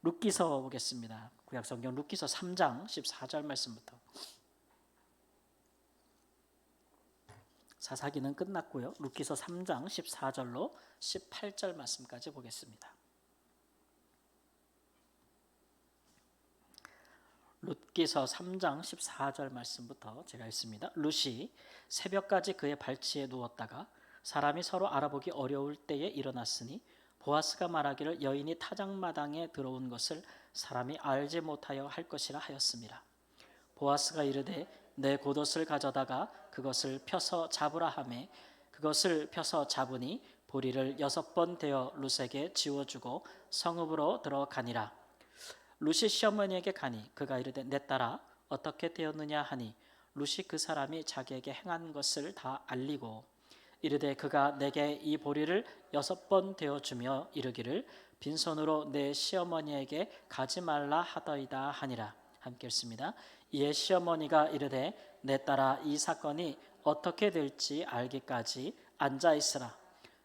룻기서 보겠습니다. 구약성경 룻기서 3장 14절 말씀부터. 사사기는 끝났고요. 룻기서 3장 14절로 18절 말씀까지 보겠습니다. 룻기서 3장 14절 말씀부터 제가 읽습니다. 룻이 새벽까지 그의 발치에 누웠다가 사람이 서로 알아보기 어려울 때에 일어났으니 보아스가 말하기를 여인이 타작마당에 들어온 것을 사람이 알지 못하여 할 것이라 하였습니다. 보아스가 이르되 내 겉옷을 가져다가 그것을 펴서 잡으라 하매 그것을 펴서 잡으니 보리를 6번 대어 룻에게 지워주고 성읍으로 들어가니라. 룻이 시어머니에게 가니 그가 이르되 내 딸아 어떻게 되었느냐 하니 룻이 그 사람이 자기에게 행한 것을 다 알리고 이르되 그가 내게 이 보리를 6번 되어주며 이르기를 빈손으로 내 시어머니에게 가지 말라 하더이다 하니라. 함께 읽습니다. 이에 시어머니가 이르되 내 딸아 이 사건이 어떻게 될지 알기까지 앉아 있으라.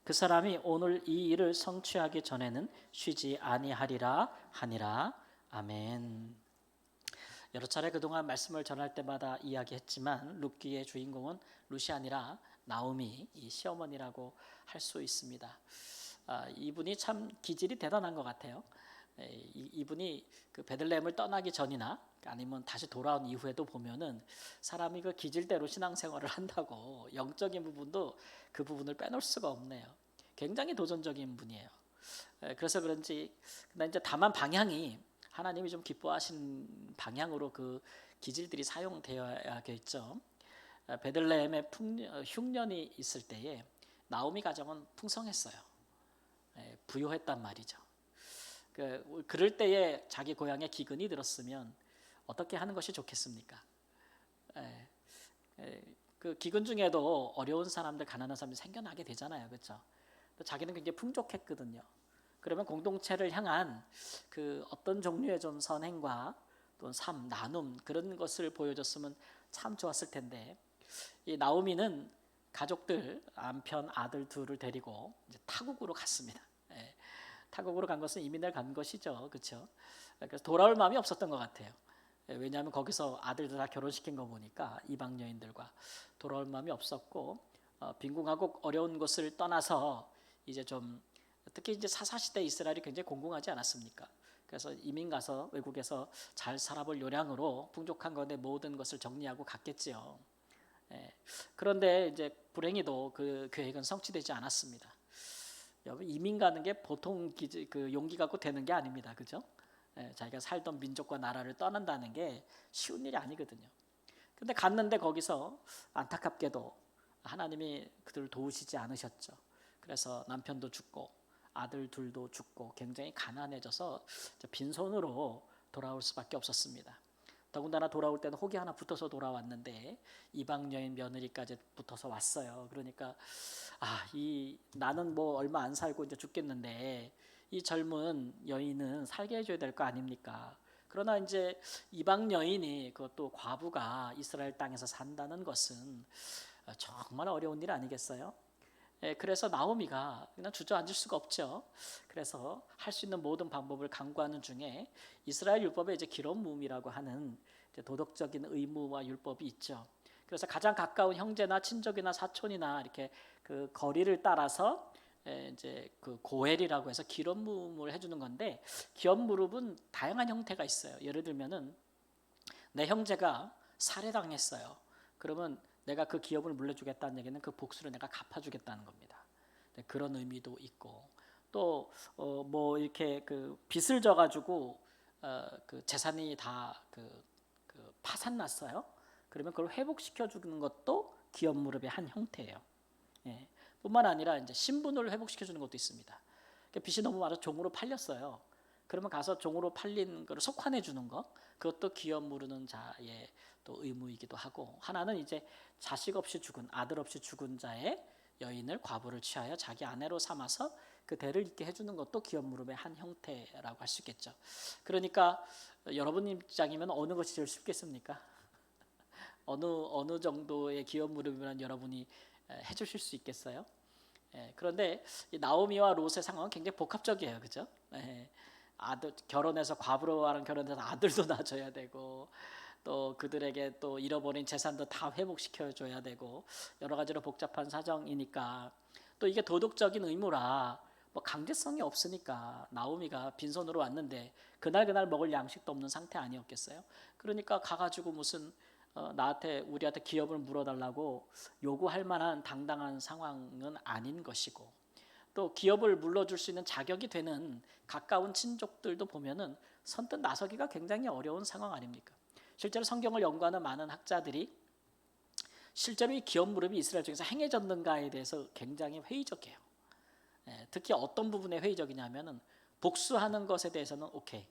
그 사람이 오늘 이 일을 성취하기 전에는 쉬지 아니하리라 하니라. 아멘. 여러 차례 그동안 말씀을 전할 때마다 이야기했지만 룻기의 주인공은 룻이 아니라 나오미, 이 시어머니라고 할 수 있습니다. 이분이 참 기질이 대단한 것 같아요. 이분이 그 베들레헴을 떠나기 전이나 아니면 다시 돌아온 이후에도 보면은 사람이 그 기질대로 신앙생활을 한다고 영적인 부분도 그 부분을 빼놓을 수가 없네요. 굉장히 도전적인 분이에요. 그래서 그런지 근데 이제 다만 방향이 하나님이 좀 기뻐하신 방향으로 그 기질들이 사용되어야겠죠. 베들레헴에 흉년이 있을 때에 나오미 가정은 풍성했어요. 부유했단 말이죠. 그럴 때에 자기 고향에 기근이 들었으면 어떻게 하는 것이 좋겠습니까? 그 기근 중에도 어려운 사람들, 가난한 사람들이 생겨나게 되잖아요, 그렇죠? 자기는 굉장히 풍족했거든요. 그러면 공동체를 향한 그 어떤 종류의 좀 선행과 또 삶, 나눔 그런 것을 보여줬으면 참 좋았을 텐데 이 나오미는 가족들, 남편, 아들 둘을 데리고 이제 타국으로 갔습니다. 타국으로 간 것은 이민을 간 것이죠, 그렇죠? 그래서 돌아올 마음이 없었던 것 같아요. 왜냐하면 거기서 아들들 다 결혼시킨 거 보니까 이방 여인들과 돌아올 마음이 없었고 빈궁하고 어려운 곳을 떠나서 이제 좀 특히 이제 사사시대 이스라엘이 굉장히 공공하지 않았습니까? 그래서 이민 가서 외국에서 잘 살아볼 요량으로 풍족한 건데 모든 것을 정리하고 갔겠지요. 그런데 이제 불행히도 그 계획은 성취되지 않았습니다. 여러분 이민 가는 게 보통 그 용기 갖고 되는 게 아닙니다, 그죠? 자기가 살던 민족과 나라를 떠난다는 게 쉬운 일이 아니거든요. 근데 갔는데 거기서 안타깝게도 하나님이 그들을 도우시지 않으셨죠. 그래서 남편도 죽고 아들 둘도 죽고 굉장히 가난해져서 빈손으로 돌아올 수밖에 없었습니다. 더군다나 돌아올 때는 혹이 하나 붙어서 돌아왔는데 이방 여인 며느리까지 붙어서 왔어요. 그러니까 나는 뭐 얼마 안 살고 이제 죽겠는데 이 젊은 여인은 살게 해줘야 될 거 아닙니까? 그러나 이제 이방 여인이 그것도 과부가 이스라엘 땅에서 산다는 것은 정말 어려운 일 아니겠어요? 그래서 나오미가 그냥 주저앉을 수가 없죠. 그래서 할 수 있는 모든 방법을 강구하는 중에 이스라엘 율법에 이제 기름부음이라고 하는 이제 도덕적인 의무와 율법이 있죠. 그래서 가장 가까운 형제나 친족이나 사촌이나 이렇게 그 거리를 따라서 이제 그 고엘이라고 해서 기름부음을 해주는 건데 기업무릎은 다양한 형태가 있어요. 예를 들면은 내 형제가 살해당했어요. 그러면 내가 그 기업을 물려주겠다는 얘기는 그 복수를 내가 갚아주겠다는 겁니다. 그런 의미도 있고 또 뭐 이렇게 그 빚을 져가지고 그 재산이 다 그 파산났어요. 그러면 그걸 회복시켜 주는 것도 기업 무릎의 한 형태예요. 뿐만 아니라 이제 신분을 회복시켜 주는 것도 있습니다. 빚이 너무 많아서 종으로 팔렸어요. 그러면 가서 종으로 팔린 거를 속환해 주는 거, 그것도 기업 무르는 자의 또 의무이기도 하고, 하나는 이제 자식 없이 죽은, 아들 없이 죽은 자의 여인을 과부를 취하여 자기 아내로 삼아서 그 대를 잇게 해주는 것도 기업 무릎의 한 형태라고 할 수 있겠죠. 그러니까 여러분 입장이면 어느 것이 제일 쉽겠습니까? 어느 정도의 기업 무릎이면 여러분이 해주실 수 있겠어요? 그런데 나오미와 롯의 상황은 굉장히 복합적이에요, 그죠? 아들 결혼해서 과부로랑 결혼해서 아들도 낳아줘야 되고 또 그들에게 또 잃어버린 재산도 다 회복시켜 줘야 되고 여러 가지로 복잡한 사정이니까 또 이게 도덕적인 의무라 뭐 강제성이 없으니까 나오미가 빈손으로 왔는데 그날 먹을 양식도 없는 상태 아니었겠어요? 그러니까 가가지고 무슨 나한테 우리한테 기업을 물어달라고 요구할 만한 당당한 상황은 아닌 것이고 또 기업을 물러줄 수 있는 자격이 되는 가까운 친족들도 보면은 선뜻 나서기가 굉장히 어려운 상황 아닙니까? 실제로 성경을 연구하는 많은 학자들이 실제로 이 기업 무릎이 이스라엘 중에서 행해졌는가에 대해서 굉장히 회의적이에요. 특히 어떤 부분에 회의적이냐면은 복수하는 것에 대해서는 오케이.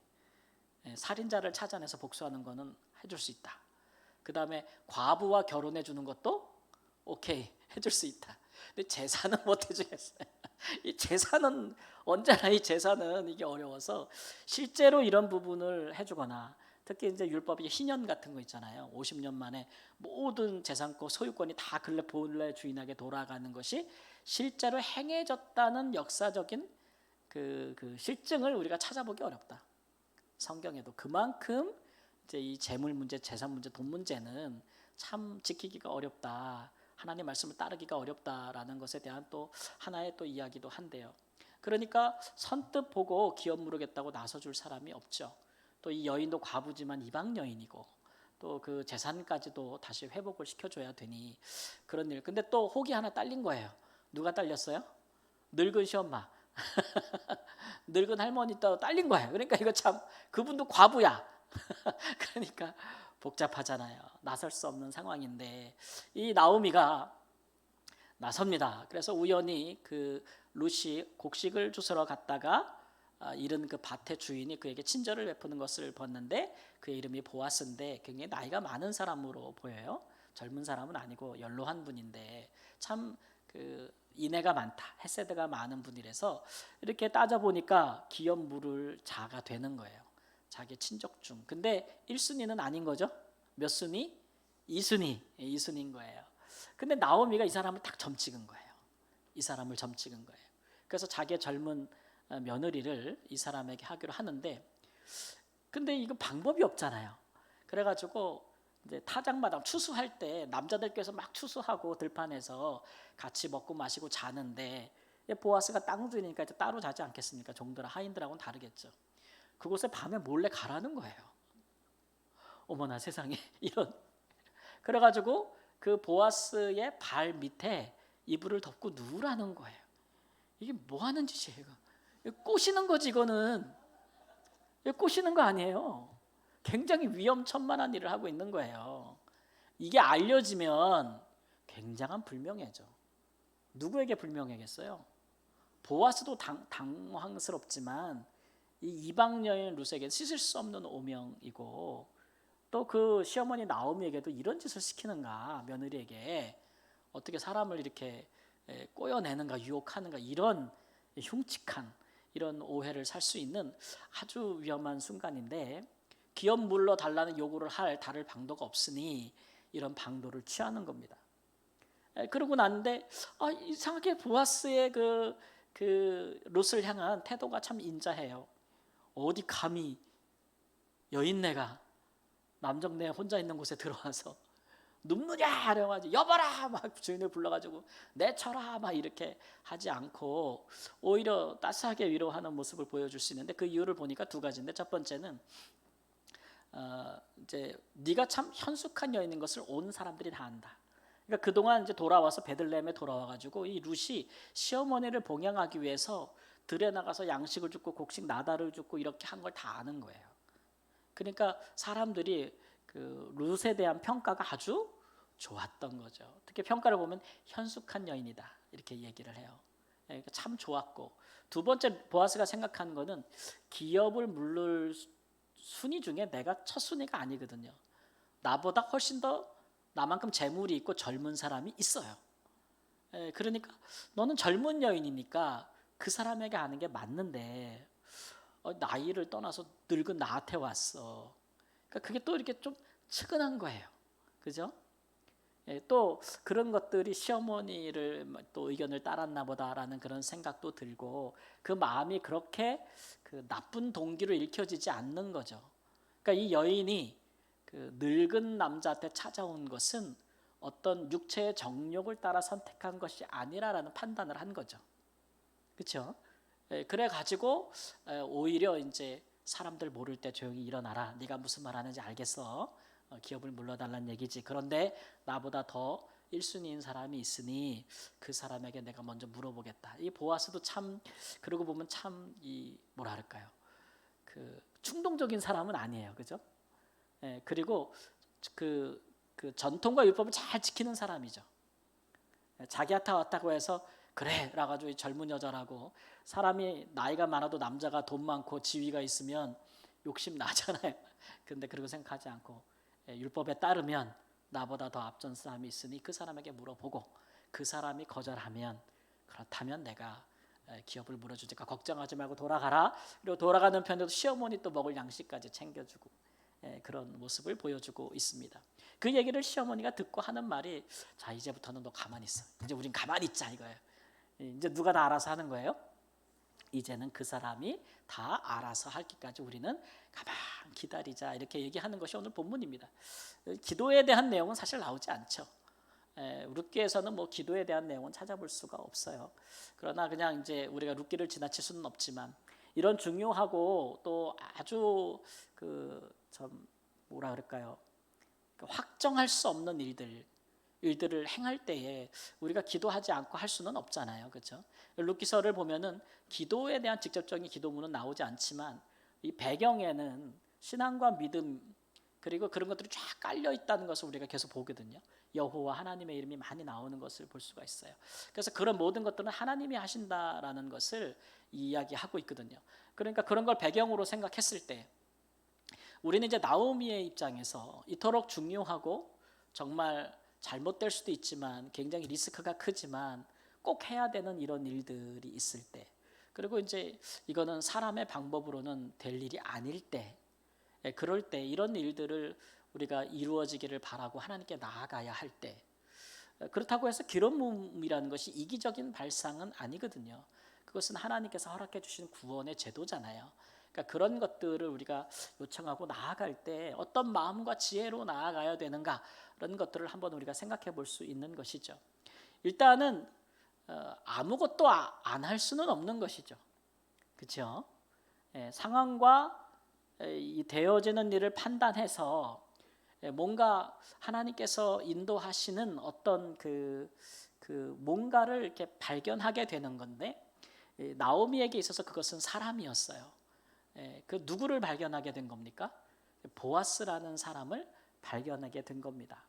살인자를 찾아내서 복수하는 거는 해줄 수 있다. 그 다음에 과부와 결혼해 주는 것도 오케이 해줄 수 있다. 근데 제사는 못 해주겠어요. 이 제사는 언제나 이 제사는 이게 어려워서 실제로 이런 부분을 해주거나 특히 이제 율법이 희년 같은 거 있잖아요. 50년 만에 모든 재산권 소유권이 다 본래 주인에게 돌아가는 것이 실제로 행해졌다는 역사적인 그 실증을 우리가 찾아보기 어렵다. 성경에도 그만큼 이제 이 재물 문제, 재산 문제, 돈 문제는 참 지키기가 어렵다. 하나님 말씀을 따르기가 어렵다라는 것에 대한 또 하나의 또 이야기도 한데요. 그러니까 선뜻 보고 기업 물으겠다고 나서줄 사람이 없죠. 또 이 여인도 과부지만 이방 여인이고 또 그 재산까지도 다시 회복을 시켜줘야 되니 그런 일. 근데 또 혹이 하나 딸린 거예요. 누가 딸렸어요? 늙은 시엄마. 늙은 할머니 또 딸린 거예요. 그러니까 이거 참 그분도 과부야. 그러니까 복잡하잖아요. 나설 수 없는 상황인데 이 나오미가 나섭니다. 그래서 우연히 그 룻이 곡식을 주스러 갔다가 잃은 그 밭의 주인이 그에게 친절을 베푸는 것을 봤는데 그의 이름이 보아스인데 굉장히 나이가 많은 사람으로 보여요. 젊은 사람은 아니고 연로한 분인데 참 그 인애가 많다, 헤세드가 많은 분이라서 이렇게 따져 보니까 기업 물을 자가 되는 거예요. 자기 친족 중. 근데 1순위는 아닌 거죠. 몇 순위? 2순위. 2순위인 거예요. 근데 나오미가 이 사람을 딱 점찍은 거예요. 이 사람을 점찍은 거예요. 그래서 자기의 젊은 며느리를 이 사람에게 하기로 하는데 근데 이거 방법이 없잖아요. 그래가지고 이제 타작마당 추수할 때 남자들께서 막 추수하고 들판에서 같이 먹고 마시고 자는데 보아스가 땅 주인이니까 이제 따로 자지 않겠습니까? 종들아 하인들하고는 다르겠죠. 그곳에 밤에 몰래 가라는 거예요. 어머나 세상에 이런. 그래가지고 그 보아스의 발 밑에 이불을 덮고 누우라는 거예요. 이게 뭐 하는 짓이에요? 이거 꼬시는 거지 이거는. 이거 꼬시는 거 아니에요. 굉장히 위험천만한 일을 하고 있는 거예요. 이게 알려지면 굉장한 불명예죠. 누구에게 불명예겠어요? 보아스도 당황스럽지만 이 이방 여인 룻에게 씻을 수 없는 오명이고 또 그 시어머니 나오미에게도 이런 짓을 시키는가 며느리에게 어떻게 사람을 이렇게 꼬여내는가 유혹하는가 이런 흉측한 이런 오해를 살 수 있는 아주 위험한 순간인데 기업 물러 달라는 요구를 할 다를 방도가 없으니 이런 방도를 취하는 겁니다. 그러고 났는데 이상하게 보아스의 그 룻을 향한 태도가 참 인자해요. 어디 감히 여인네가 남정네 혼자 있는 곳에 들어와서 눕느냐 이래가지고 여봐라 막 주인을 불러가지고 내쳐라 막 이렇게 하지 않고 오히려 따스하게 위로하는 모습을 보여줄 수 있는데 그 이유를 보니까 두 가지인데 첫 번째는 이제 네가 참 현숙한 여인인 것을 온 사람들이 다 안다. 그러니까 그동안 이제 돌아와서 베들레헴에 돌아와가지고 이 룻이 시어머니를 봉양하기 위해서 들에 나가서 양식을 줍고 곡식 나달을 줍고 이렇게 한 걸 다 아는 거예요. 그러니까 사람들이 그 룻에 대한 평가가 아주 좋았던 거죠. 특히 평가를 보면 현숙한 여인이다 이렇게 얘기를 해요. 그러니까 참 좋았고 두 번째 보아스가 생각하는 거는 기업을 물을 순위 중에 내가 첫 순위가 아니거든요. 나보다 훨씬 더 나만큼 재물이 있고 젊은 사람이 있어요. 그러니까 너는 젊은 여인이니까 그 사람에게 아는 게 맞는데 나이를 떠나서 늙은 나한테 왔어. 그러니까 그게 또 이렇게 좀 측은한 거예요. 그죠? 또 그런 것들이 시어머니를 또 의견을 따랐나 보다라는 그런 생각도 들고 그 마음이 그렇게 그 나쁜 동기로 읽혀지지 않는 거죠. 그러니까 이 여인이 그 늙은 남자한테 찾아온 것은 어떤 육체의 정욕을 따라 선택한 것이 아니라라는 판단을 한 거죠. 그렇죠? 그래 가지고 오히려 이제 사람들 모를 때 조용히 일어나라. 네가 무슨 말 하는지 알겠어. 기업을 물러달라는 얘기지. 그런데 나보다 더 1순위인 사람이 있으니 그 사람에게 내가 먼저 물어보겠다. 이 보아스도 참 그러고 보면 참 이 뭐라 할까요? 그 충동적인 사람은 아니에요. 그죠? 그리고 그 전통과 율법을 잘 지키는 사람이죠. 자기한테 왔다고 해서 그래 라가지고 젊은 여자라고 사람이 나이가 많아도 남자가 돈 많고 지위가 있으면 욕심 나잖아요. 근데 그렇게 생각하지 않고 율법에 따르면 나보다 더 앞선 사람이 있으니 그 사람에게 물어보고 그 사람이 거절하면 그렇다면 내가 기업을 물어주니까 걱정하지 말고 돌아가라. 그리고 돌아가는 편에도 시어머니 또 먹을 양식까지 챙겨주고 그런 모습을 보여주고 있습니다. 그 얘기를 시어머니가 듣고 하는 말이 자 이제부터는 너 가만히 있어. 이제 우린 가만히 있자 이거예요. 이제 누가 다 알아서 하는 거예요? 이제는 그 사람이 다 알아서 할 때까지 우리는 가만 기다리자 이렇게 얘기하는 것이 오늘 본문입니다. 기도에 대한 내용은 사실 나오지 않죠. 룻기에서는 뭐 기도에 대한 내용은 찾아볼 수가 없어요. 그러나 그냥 이제 우리가 룻기를 지나칠 수는 없지만 이런 중요하고 또 아주 좀 뭐라 그럴까요? 확정할 수 없는 일들을 행할 때에 우리가 기도하지 않고 할 수는 없잖아요. 그렇죠? 룻기서를 보면은 기도에 대한 직접적인 기도문은 나오지 않지만 이 배경에는 신앙과 믿음 그리고 그런 것들이 쫙 깔려 있다는 것을 우리가 계속 보거든요. 여호와 하나님의 이름이 많이 나오는 것을 볼 수가 있어요. 그래서 그런 모든 것들은 하나님이 하신다라는 것을 이야기하고 있거든요. 그러니까 그런 걸 배경으로 생각했을 때 우리는 이제 나오미의 입장에서 이토록 중요하고 정말 잘못될 수도 있지만 굉장히 리스크가 크지만 꼭 해야 되는 이런 일들이 있을 때 그리고 이제 이거는 사람의 방법으로는 될 일이 아닐 때 그럴 때 이런 일들을 우리가 이루어지기를 바라고 하나님께 나아가야 할 때 그렇다고 해서 기름부음이라는 것이 이기적인 발상은 아니거든요. 그것은 하나님께서 허락해 주신 구원의 제도잖아요. 그러니까 그런 것들을 우리가 요청하고 나아갈 때 어떤 마음과 지혜로 나아가야 되는가 그런 것들을 한번 우리가 생각해 볼 수 있는 것이죠. 일단은 아무것도 안 할 수는 없는 것이죠. 그렇죠? 상황과 이 되어지는 일을 판단해서 뭔가 하나님께서 인도하시는 어떤 뭔가를 이렇게 발견하게 되는 건데 나오미에게 있어서 그것은 사람이었어요. 그 누구를 발견하게 된 겁니까? 보아스라는 사람을 발견하게 된 겁니다.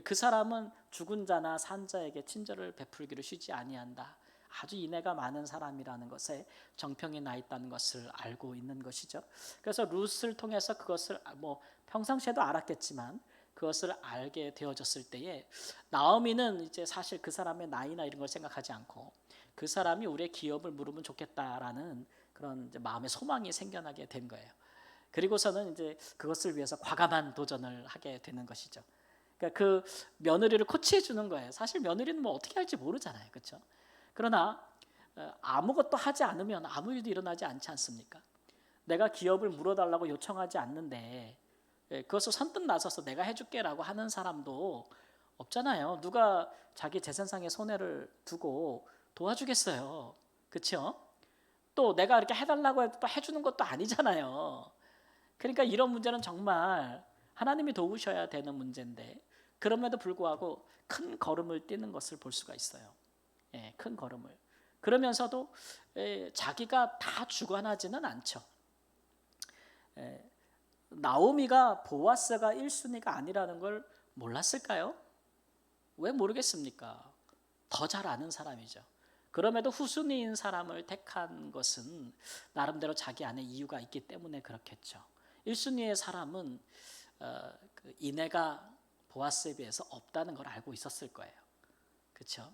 그 사람은 죽은 자나 산 자에게 친절을 베풀기를 쉬지 아니한다. 아주 인애가 많은 사람이라는 것에 정평이 나 있다는 것을 알고 있는 것이죠. 그래서 룻을 통해서 그것을 뭐 평상시에도 알았겠지만 그것을 알게 되어졌을 때에 나오미는 이제 사실 그 사람의 나이나 이런 걸 생각하지 않고 그 사람이 우리의 기업을 물으면 좋겠다라는 그런 이제 마음의 소망이 생겨나게 된 거예요. 그리고서는 이제 그것을 위해서 과감한 도전을 하게 되는 것이죠. 그러니까 그 며느리를 코치해 주는 거예요. 사실 며느리는 뭐 어떻게 할지 모르잖아요. 그렇죠? 그러나 아무것도 하지 않으면 아무 일도 일어나지 않지 않습니까? 내가 기업을 물어달라고 요청하지 않는데 그것을 선뜻 나서서 내가 해줄게라고 하는 사람도 없잖아요. 누가 자기 재산상의 손해를 두고 도와주겠어요. 그렇죠? 또 내가 이렇게 해달라고 해도 또 해주는 것도 아니잖아요. 그러니까 이런 문제는 정말 하나님이 도우셔야 되는 문제인데 그럼에도 불구하고 큰 걸음을 뛰는 것을 볼 수가 있어요. 큰 걸음을. 그러면서도 자기가 다 주관하지는 않죠. 나오미가 보아스가 1순위가 아니라는 걸 몰랐을까요? 왜 모르겠습니까? 더 잘 아는 사람이죠. 그럼에도 후순위인 사람을 택한 것은 나름대로 자기 안에 이유가 있기 때문에 그렇겠죠. 1순위의 사람은 그 인애가 보아스에 비해서 없다는 걸 알고 있었을 거예요. 그렇죠?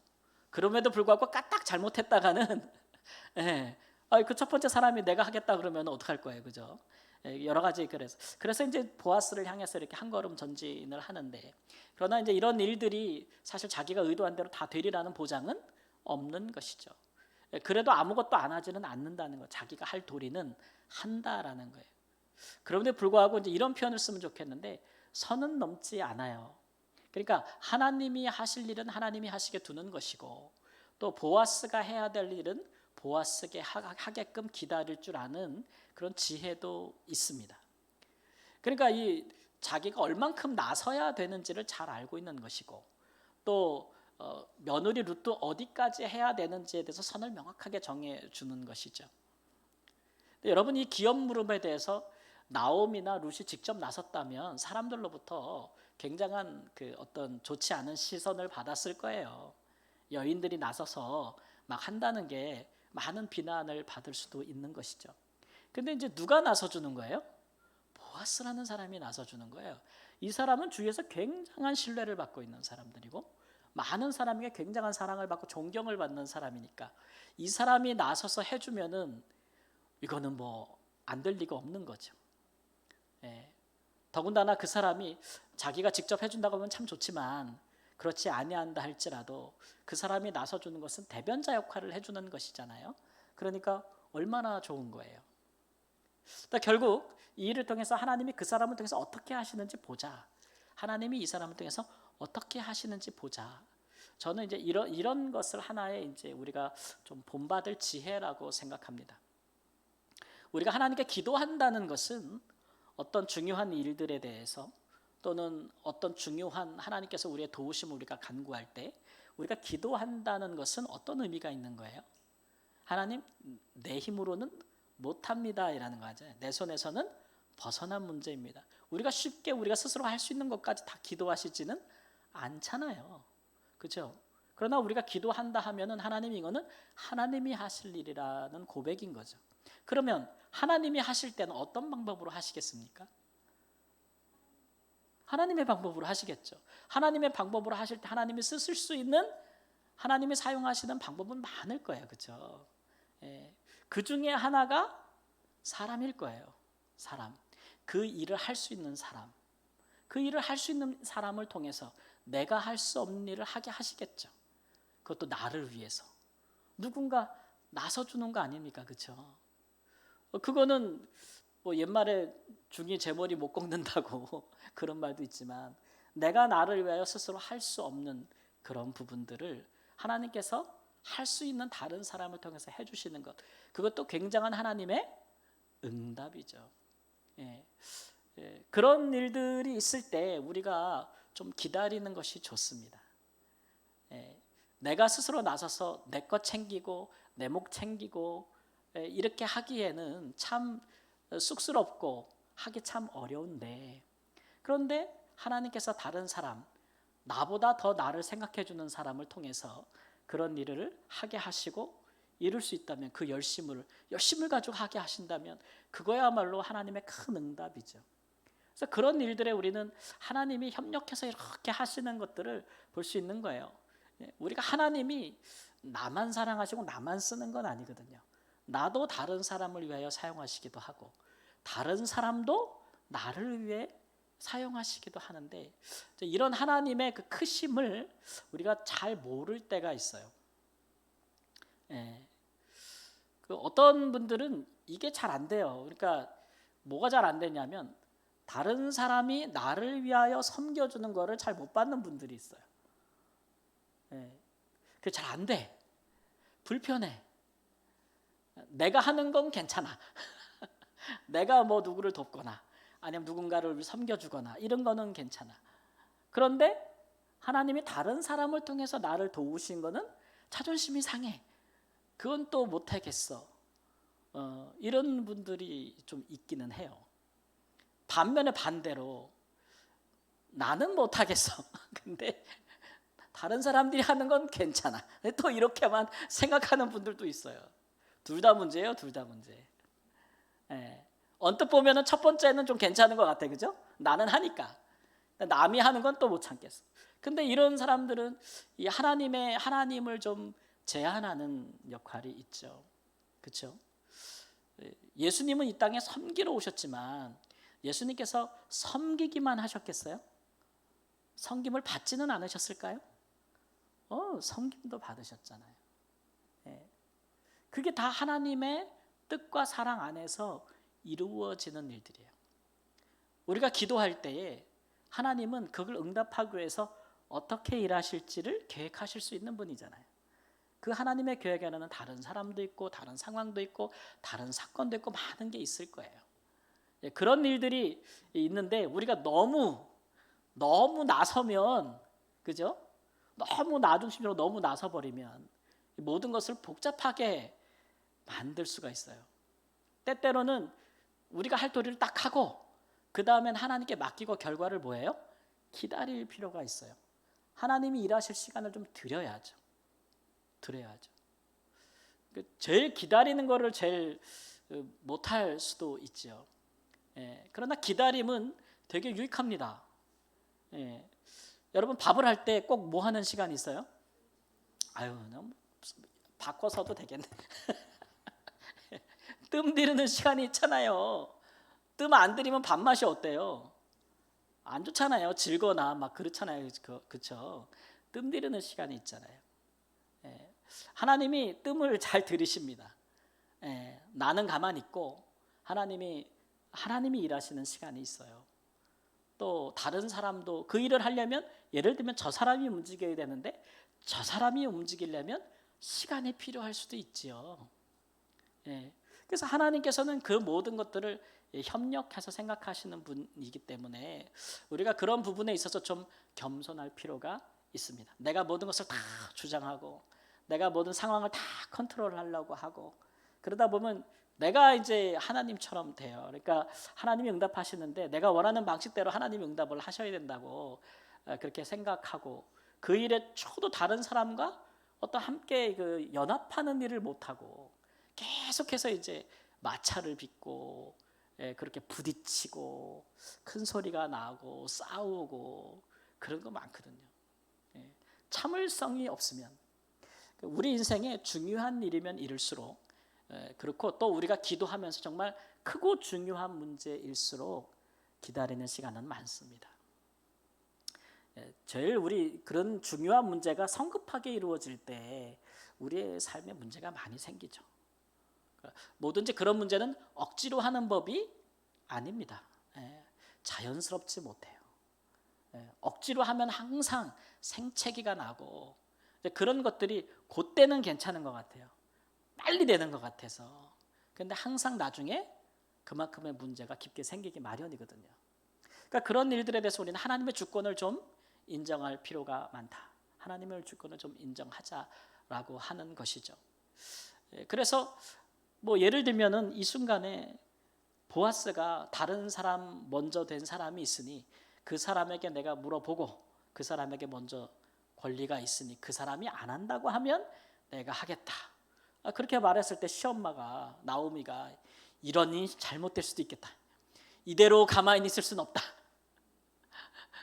그럼에도 불구하고 까딱 잘못했다가는 그 첫 번째 사람이 내가 하겠다 그러면 어떡할 거예요. 그죠? 여러 가지 그래서 이제 보아스를 향해서 이렇게 한 걸음 전진을 하는데, 그러나 이제 이런 일들이 사실 자기가 의도한 대로 다 되리라는 보장은 없는 것이죠. 그래도 아무것도 안 하지는 않는다는 거, 자기가 할 도리는 한다라는 거예요. 그런데 불구하고 이제 이런 표현을 쓰면 좋겠는데, 선은 넘지 않아요. 그러니까 하나님이 하실 일은 하나님이 하시게 두는 것이고, 또 보아스가 해야 될 일은 보아스게 하게끔 기다릴 줄 아는 그런 지혜도 있습니다. 그러니까 이 자기가 얼만큼 나서야 되는지를 잘 알고 있는 것이고, 또 며느리 룻도 어디까지 해야 되는지에 대해서 선을 명확하게 정해주는 것이죠. 여러분, 이 기업 물음에 대해서 나옴이나 룻이 직접 나섰다면 사람들로부터 굉장한 그 어떤 좋지 않은 시선을 받았을 거예요. 여인들이 나서서 막 한다는 게 많은 비난을 받을 수도 있는 것이죠. 근데 이제 누가 나서주는 거예요? 보아스라는 사람이 나서주는 거예요. 이 사람은 주위에서 굉장한 신뢰를 받고 있는 사람들이고, 많은 사람에게 굉장한 사랑을 받고 존경을 받는 사람이니까 이 사람이 나서서 해주면은 이거는 뭐 안 될 리가 없는 거죠. 예. 더군다나 그 사람이 자기가 직접 해준다고 하면 참 좋지만, 그렇지 아니한다 할지라도 그 사람이 나서주는 것은 대변자 역할을 해주는 것이잖아요. 그러니까 얼마나 좋은 거예요. 그러니까 결국 이 일을 통해서 하나님이 그 사람을 통해서 어떻게 하시는지 보자. 하나님이 이 사람을 통해서 어떻게 하시는지 보자. 저는 이제 이런 것을 하나의 이제 우리가 좀 본받을 지혜라고 생각합니다. 우리가 하나님께 기도한다는 것은 어떤 중요한 일들에 대해서, 또는 어떤 중요한 하나님께서 우리의 도우심을 우리가 간구할 때 우리가 기도한다는 것은 어떤 의미가 있는 거예요? 하나님, 내 힘으로는 못합니다 이라는 거죠. 내 손에서는 벗어난 문제입니다. 우리가 쉽게 우리가 스스로 할 수 있는 것까지 다 기도하시지는 않잖아요. 그렇죠? 그러나 우리가 기도한다 하면은 하나님, 이거는 하나님이 하실 일이라는 고백인 거죠. 그러면 하나님이 하실 때는 어떤 방법으로 하시겠습니까? 하나님의 방법으로 하시겠죠. 하나님의 방법으로 하실 때 하나님이 쓰실 수 있는, 하나님이 사용하시는 방법은 많을 거예요. 그렇죠? 예. 그 중에 하나가 사람일 거예요. 사람. 그 일을 할 수 있는 사람. 그 일을 할 수 있는 사람을 통해서 내가 할 수 없는 일을 하게 하시겠죠. 그것도 나를 위해서. 누군가 나서주는 거 아닙니까? 그렇죠? 그거는 뭐 옛말에 중이 제 머리 못 꺾는다고 그런 말도 있지만, 내가 나를 위하여 스스로 할 수 없는 그런 부분들을 하나님께서 할 수 있는 다른 사람을 통해서 해주시는 것, 그것도 굉장한 하나님의 응답이죠. 예. 예. 그런 일들이 있을 때 우리가 좀 기다리는 것이 좋습니다. 예. 내가 스스로 나서서 내 것 챙기고 내 목 챙기고 이렇게 하기에는 참 쑥스럽고 하기 참 어려운데, 그런데 하나님께서 다른 사람, 나보다 더 나를 생각해 주는 사람을 통해서 그런 일을 하게 하시고 이룰 수 있다면, 그 열심을 가지고 하게 하신다면 그거야말로 하나님의 큰 응답이죠. 그래서 그런 일들에 우리는 하나님이 협력해서 이렇게 하시는 것들을 볼 수 있는 거예요. 우리가 하나님이 나만 사랑하시고 나만 쓰는 건 아니거든요. 나도 다른 사람을 위하여 사용하시기도 하고, 다른 사람도 나를 위해 사용하시기도 하는데, 이런 하나님의 그 크심을 우리가 잘 모를 때가 있어요. 예. 그 어떤 분들은 이게 잘 안 돼요. 그러니까 뭐가 잘 안 되냐면, 다른 사람이 나를 위하여 섬겨주는 거를 잘 못 받는 분들이 있어요. 예. 그게 잘 안 돼. 불편해. 내가 하는 건 괜찮아. 내가 뭐 누구를 돕거나 아니면 누군가를 섬겨주거나 이런 거는 괜찮아. 그런데 하나님이 다른 사람을 통해서 나를 도우신 거는 자존심이 상해. 그건 또 못하겠어. 이런 분들이 좀 있기는 해요. 반면에 반대로 나는 못하겠어. 근데 다른 사람들이 하는 건 괜찮아. 또 이렇게만 생각하는 분들도 있어요. 둘 다 문제예요. 둘 다 문제. 예. 언뜻 보면은 첫 번째는 좀 괜찮은 것 같아, 그죠? 나는 하니까. 남이 하는 건 또 못 참겠어. 근데 이런 사람들은 이 하나님을 좀 제한하는 역할이 있죠, 그렇죠? 예수님은 이 땅에 섬기러 오셨지만 예수님께서 섬기기만 하셨겠어요? 섬김을 받지는 않으셨을까요? 섬김도 받으셨잖아요. 예. 그게 다 하나님의 뜻과 사랑 안에서 이루어지는 일들이에요. 우리가 기도할 때에 하나님은 그걸 응답하기 위해서 어떻게 일하실지를 계획하실 수 있는 분이잖아요. 그 하나님의 계획에는 다른 사람도 있고 다른 상황도 있고 다른 사건도 있고 많은 게 있을 거예요. 그런 일들이 있는데 우리가 너무 나서면, 그죠? 너무 나 중심으로 너무 나서 버리면 모든 것을 복잡하게 만들 수가 있어요. 때때로는 우리가 할 도리를 딱 하고 그 다음엔 하나님께 맡기고 결과를 뭐예요? 기다릴 필요가 있어요. 하나님이 일하실 시간을 좀 드려야죠. 제일 기다리는 거를 제일 못할 수도 있죠. 그러나 기다림은 되게 유익합니다. 여러분 밥을 할 때 꼭 뭐 하는 시간이 있어요? 바꿔서도 되겠네. 뜸 들이는 시간이 있잖아요. 뜸 안 들이면 밥맛이 어때요? 안 좋잖아요. 질거나 막 그렇잖아요. 그렇죠? 뜸 들이는 시간이 있잖아요. 하나님이 뜸을 잘 들이십니다. 나는 가만히 있고 하나님이 일하시는 시간이 있어요. 또 다른 사람도 그 일을 하려면 예를 들면 저 사람이 움직여야 되는데 저 사람이 움직이려면 시간이 필요할 수도 있지요. 그래서 하나님께서는 그 모든 것들을 협력해서 생각하시는 분이기 때문에 우리가 그런 부분에 있어서 좀 겸손할 필요가 있습니다. 내가 모든 것을 다 주장하고 내가 모든 상황을 다 컨트롤하려고 하고 그러다 보면 내가 이제 하나님처럼 돼요. 그러니까 하나님이 응답하시는데 내가 원하는 방식대로 하나님이 응답을 하셔야 된다고 그렇게 생각하고 그 일에 초도 다른 사람과 어떤 함께 그 연합하는 일을 못하고 계속해서 이제 마찰을 빚고 그렇게 부딪히고 큰 소리가 나고 싸우고 그런 거 많거든요. 참을성이 없으면 우리 인생에 중요한 일이면 일일수록 그렇고 또 우리가 기도하면서 정말 크고 중요한 문제일수록 기다리는 시간은 많습니다. 제일 우리 그런 중요한 문제가 성급하게 이루어질 때 우리의 삶에 문제가 많이 생기죠. 뭐든지 그런 문제는 억지로 하는 법이 아닙니다. 자연스럽지 못해요. 억지로 하면 항상 생채기가 나고 그런 것들이 그때는 괜찮은 것 같아요. 빨리 되는 것 같아서. 그런데 항상 나중에 그만큼의 문제가 깊게 생기기 마련이거든요. 그러니까 그런 일들에 대해서 우리는 하나님의 주권을 좀 인정할 필요가 많다. 하나님의 주권을 좀 인정하자라고 하는 것이죠. 그래서 뭐 예를 들면은 이 순간에 보아스가 다른 사람 먼저 된 사람이 있으니 그 사람에게 내가 물어보고 그 사람에게 먼저 권리가 있으니 그 사람이 안 한다고 하면 내가 하겠다. 그렇게 말했을 때 시엄마가 나오미가 이런 일이 잘못될 수도 있겠다. 이대로 가만히 있을 수는 없다.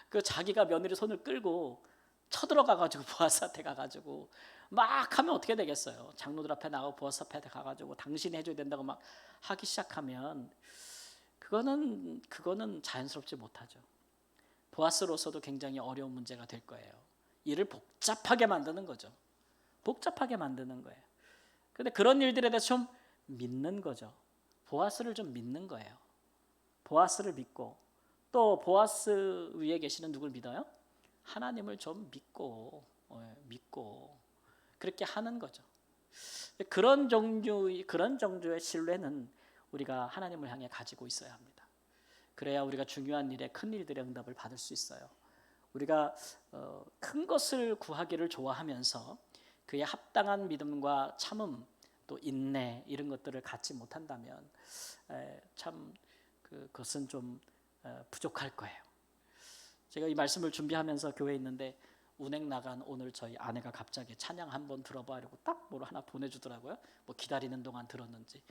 그 자기가 며느리 손을 끌고 쳐들어가가지고 보아스한테 가가지고 막 하면 어떻게 되겠어요? 장로들 앞에 나가고 보아스 앞에 가가지고 당신이 해줘야 된다고 막 하기 시작하면 그거는 자연스럽지 못하죠. 보아스로서도 굉장히 어려운 문제가 될 거예요. 일을 복잡하게 만드는 거죠. 복잡하게 만드는 거예요. 그런데 그런 일들에 대해서 좀 믿는 거죠. 보아스를 좀 믿는 거예요. 보아스를 믿고 또 보아스 위에 계시는 누굴 믿어요? 하나님을 좀 믿고 그렇게 하는 거죠. 그런 정도의 신뢰는 우리가 하나님을 향해 가지고 있어야 합니다. 그래야 우리가 중요한 일에 큰 일들의 응답을 받을 수 있어요. 우리가 큰 것을 구하기를 좋아하면서 그에 합당한 믿음과 참음 또 인내 이런 것들을 갖지 못한다면 참 그것은 좀 부족할 거예요. 제가 이 말씀을 준비하면서 교회에 있는데 운행 나간 오늘 저희 아내가 갑자기 찬양 한번 들어보려고 딱 뭘 하나 보내주더라고요. 뭐 기다리는 동안 들었는지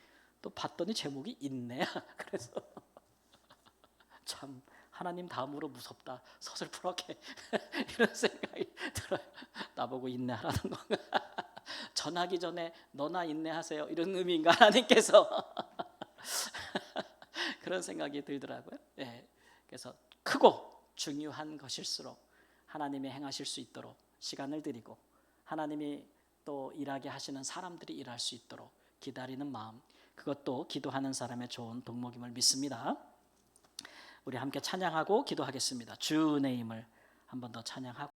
또 봤더니 제목이 인내야. 그래서 참 하나님 다음으로 무섭다. 서슬프게 이런 생각이 들어요. 나보고 인내하라는 건가? 전하기 전에 너나 인내하세요. 이런 의미인가 하나님께서. 그런 생각이 들더라고요. 예. 그래서 크고 중요한 것일수록 하나님이 행하실 수 있도록 시간을 드리고 하나님이 또 일하게 하시는 사람들이 일할 수 있도록 기다리는 마음, 그것도 기도하는 사람의 좋은 덕목임을 믿습니다. 우리 함께 찬양하고 기도하겠습니다. 주 내 힘을 한 번 더 찬양하고